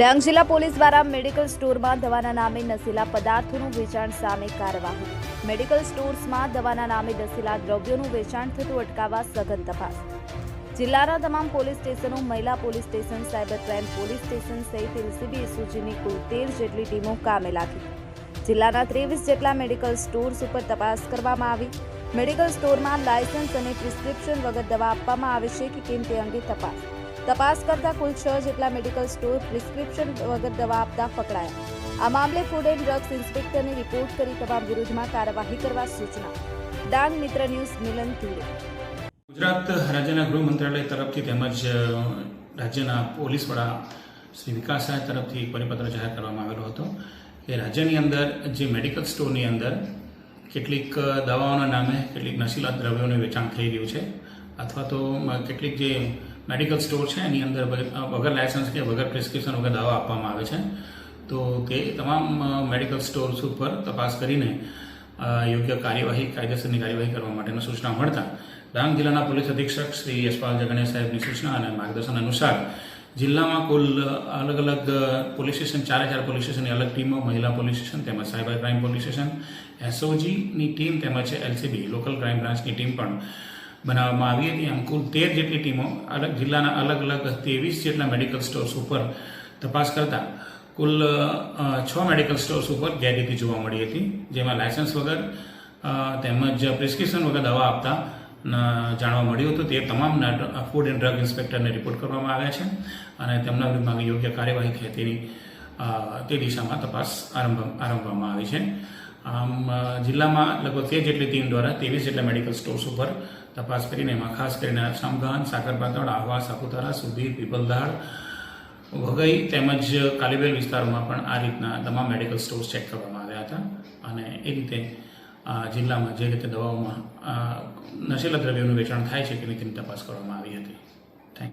ડાંગ જિલ્લા પોલીસ દ્વારા મેડિકલ સ્ટોરમાં દવાના નામે નશીલા પદાર્થોનું વેચાણ સામે કાર્યવાહી. મેડિકલ સ્ટોર્સમાં દવાના નામે નશીલા દ્રવ્યોનું વેચાણ થતું અટકાવવા સઘન તપાસ. જિલ્લાના તમામ પોલીસ સ્ટેશનો, મહિલા police station, cyber crime police station સહિત એલસીબી એસઓજીની કુલ 13 જેટલી ટીમો કામે લાગી. જિલ્લાના 23 જેટલા મેડિકલ સ્ટોર્સ ઉપર તપાસ કરવામાં આવી. મેડિકલ સ્ટોરમાં લાયસન્સ અને પ્રિસ્ક્રિપ્શન વગર દવા આપવામાં આવે છે કે કેમ તે અંગે તપાસ કરતા કુલ 6 જેટલા મેડિકલ સ્ટોર પ્રિસ્ક્રિપ્શન વગર દવા આપતા પકડાયા. આ મામલે ફૂડ એન્ડ ડ્રગ્સ ઇન્સ્પેક્ટરને રિપોર્ટ કરી તમામ વિરુદ્ધમાં કાર્યવાહી કરવા સૂચના. ડાંગ મિત્ર ન્યૂઝ મિલન તુડે. ગુજરાત રાજ્યના ગૃહ મંત્રાલય તરફથી તેમજ રાજ્યના પોલીસ વડા શ્રી વિકાસ સહાય તરફથી પરિપત્ર જાહેર કરવામાં આવેલો હતો કે રાજ્યની અંદર જે મેડિકલ સ્ટોરની અંદર કેટલીક દવાઓના નામે કેટલીક નશીલા દ્રવ્યોનું વેચાણ થઈ રહ્યું છે, અથવા તો કેટલીક જે મેડિકલ સ્ટોર છે એની અંદર વગર લાયસન્સ કે વગર પ્રિસ્ક્રિપ્શન વગર દવા આપવામાં આવે છે. તો તે તમામ મેડિકલ સ્ટોર્સ ઉપર તપાસ કરીને યોગ્ય કાયદેસરની કાર્યવાહી કરવા માટેની સૂચના મળતા ડાંગ જિલ્લાના પોલીસ અધિક્ષક શ્રી યશપાલ જગણે સાહેબની સૂચના અને માર્ગદર્શન અનુસાર જિલ્લામાં કુલ અલગ અલગ પોલીસ સ્ટેશન, 4 પોલીસ સ્ટેશનની અલગ ટીમો, મહિલા પોલીસ સ્ટેશન તેમજ સાયબર ક્રાઇમ પોલીસ સ્ટેશન, એસઓજીની ટીમ તેમજ એલસીબી લોકલ ક્રાઇમ બ્રાન્ચની ટીમ પણ બનાવવામાં આવી હતી. આમ કુલ 13 જેટલી ટીમો જિલ્લાના અલગ અલગ 23 જેટલા મેડિકલ સ્ટોર્સ ઉપર તપાસ કરતા કુલ 6 મેડિકલ સ્ટોર્સ ઉપર ગેરરીતિ જોવા મળી હતી, જેમાં લાયસન્સ વગર તેમજ પ્રિસ્ક્રિપ્શન વગર દવા આપતા જાણવા મળ્યું હતું. તે તમામ ફૂડ એન્ડ ડ્રગ ઇન્સ્પેક્ટરને રિપોર્ટ કરવામાં આવ્યા છે અને તેમના વિરુદ્ધમાં યોગ્ય કાર્યવાહી થાય તે દિશામાં તપાસ આરંભવામાં આવી છે. આમ જિલ્લામાં લગભગ 13 જેટલી ટીમ દ્વારા 23 જેટલા મેડિકલ સ્ટોર્સ ઉપર તપાસ કરીને એમાં ખાસ કરીને સમગાન, સાકરપાતળ, આહવા, સાપુતારા, સુબીર, પીપલધાડ, વઘઈ તેમજ કાલીબેલ વિસ્તારોમાં પણ આ રીતના તમામ મેડિકલ સ્ટોર્સ ચેક કરવામાં આવ્યા હતા અને એ રીતે જિલ્લામાં જે રીતે દવાઓમાં નશીલા દ્રવ્યોનું વેચાણ થાય છે તેની તપાસ કરવામાં આવી હતી.